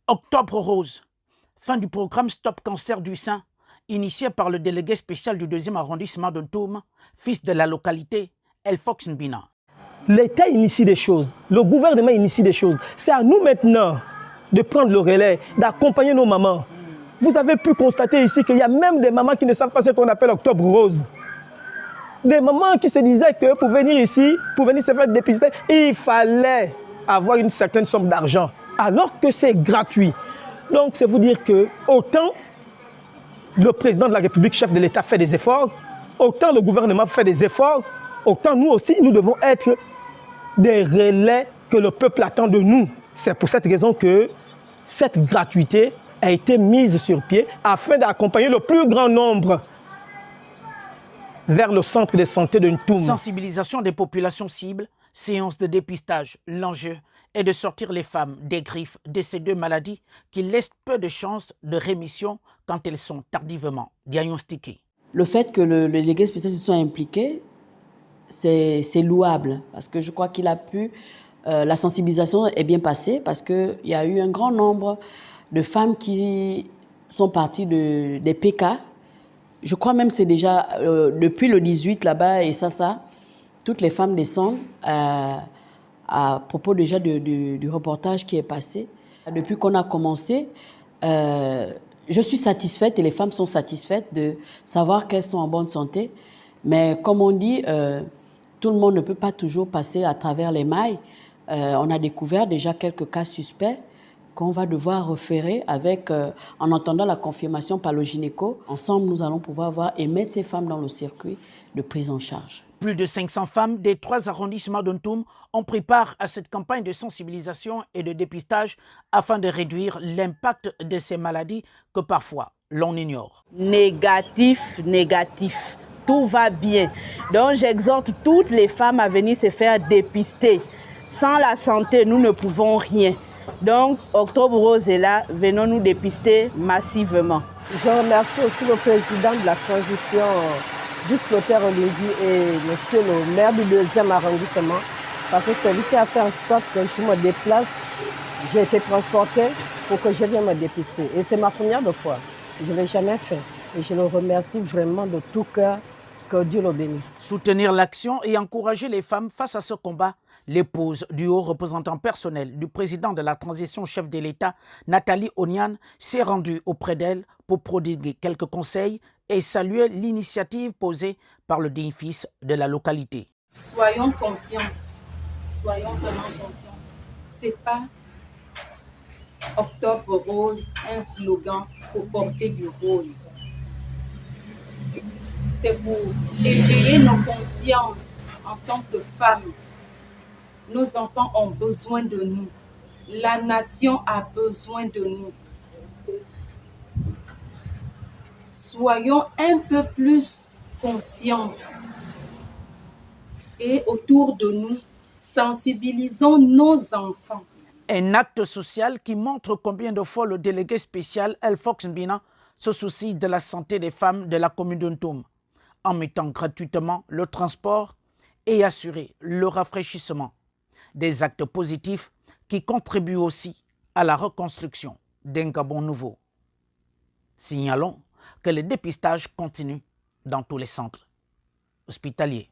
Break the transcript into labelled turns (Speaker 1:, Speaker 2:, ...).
Speaker 1: Octobre rose, fin du programme Stop Cancer du sein, initié par le délégué spécial du 2e arrondissement de Ntoum, fils de la localité, Elfox Mbina.
Speaker 2: L'État initie des choses, le gouvernement initie des choses. C'est à nous maintenant de prendre le relais, d'accompagner nos mamans. Vous avez pu constater ici qu'il y a même des mamans qui ne savent pas ce qu'on appelle Octobre rose. Des mamans qui se disaient que pour venir ici, pour venir se faire dépister, il fallait avoir une certaine somme d'argent, alors que c'est gratuit. Donc c'est vous dire que autant le président de la République, chef de l'État, fait des efforts, autant le gouvernement fait des efforts, autant nous aussi, nous devons être des relais que le peuple attend de nous. C'est pour cette raison que cette gratuité a été mise sur pied afin d'accompagner le plus grand nombre vers le centre de santé de Ntoum.
Speaker 1: Sensibilisation des populations cibles, séance de dépistage. L'enjeu est de sortir les femmes des griffes de ces deux maladies qui laissent peu de chances de rémission quand elles sont tardivement diagnostiquées.
Speaker 3: Le fait que le délégué spécial se soit impliqué, c'est louable parce que je crois qu'il a pu, la sensibilisation est bien passée parce qu'il y a eu un grand nombre de femmes qui sont parties des PK. Je crois même que c'est déjà depuis le 18 là-bas et ça, toutes les femmes descendent à propos déjà du reportage qui est passé. Depuis qu'on a commencé, je suis satisfaite et les femmes sont satisfaites de savoir qu'elles sont en bonne santé. Mais comme on dit, tout le monde ne peut pas toujours passer à travers les mailles. On a découvert déjà quelques cas suspects qu'on va devoir référer avec, en entendant la confirmation par le gynéco. Ensemble, nous allons pouvoir mettre ces femmes dans le circuit de prise en charge.
Speaker 1: Plus de 500 femmes des 3 arrondissements de Ntoum ont pris part à cette campagne de sensibilisation et de dépistage afin de réduire l'impact de ces maladies que parfois l'on ignore.
Speaker 4: Négatif, négatif. Tout va bien. Donc j'exhorte toutes les femmes à venir se faire dépister. Sans la santé, nous ne pouvons rien. Donc Octobre rose est là, venons nous dépister massivement.
Speaker 5: Je remercie aussi le président de la transition, Dusclotaire Oligui, et monsieur le maire du 2e arrondissement, parce que c'est lui qui a fait en sorte que je me déplace. J'ai été transportée pour que je vienne me dépister. Et c'est ma première fois. Je ne l'ai jamais fait. Et je le remercie vraiment de tout cœur. Que Dieu le bénisse.
Speaker 1: Soutenir l'action et encourager les femmes face à ce combat, l'épouse du haut représentant personnel du président de la transition chef de l'État, Nathalie Onian, s'est rendue auprès d'elle pour prodiguer quelques conseils et saluer l'initiative posée par le digne fils de la localité.
Speaker 6: Soyons conscientes, soyons vraiment conscientes. Ce n'est pas Octobre rose, un slogan pour porter du rose. C'est pour éveiller nos consciences en tant que femmes. Nos enfants ont besoin de nous. La nation a besoin de nous. Soyons un peu plus conscientes. Et autour de nous, sensibilisons nos enfants.
Speaker 1: Un acte social qui montre combien de fois le délégué spécial Elfox Mbina se soucie de la santé des femmes de la commune de Ntoum, en mettant gratuitement le transport et assurer le rafraîchissement. Des actes positifs qui contribuent aussi à la reconstruction d'un Gabon nouveau. Signalons que le dépistage continue dans tous les centres hospitaliers.